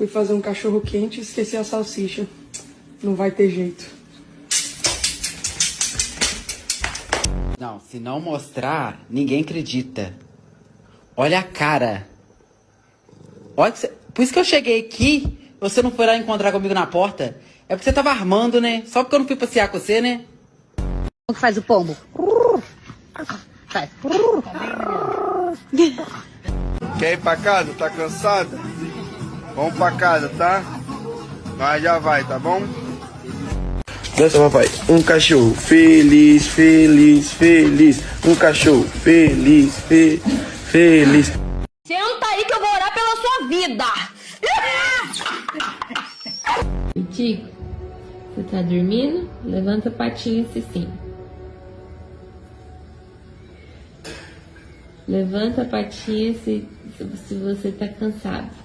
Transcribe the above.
Fui fazer um cachorro quente e esqueci a salsicha. Não vai ter jeito. Não, se não mostrar, ninguém acredita. Olha a cara. Olha que você... Por isso que eu cheguei aqui, você não foi lá encontrar comigo na porta. É porque você tava armando, né? Só porque eu não fui passear com você, né? Como que faz o pombo? Faz. Quer ir pra casa? Tá cansada? Vamos pra casa, tá? Mas já vai, tá bom? Dança, papai. Um cachorro feliz, feliz, feliz. Um cachorro feliz, feliz. Senta aí que eu vou orar pela sua vida. Tico, você tá dormindo? Levanta a patinha assim. Levanta a patinha se você tá cansado.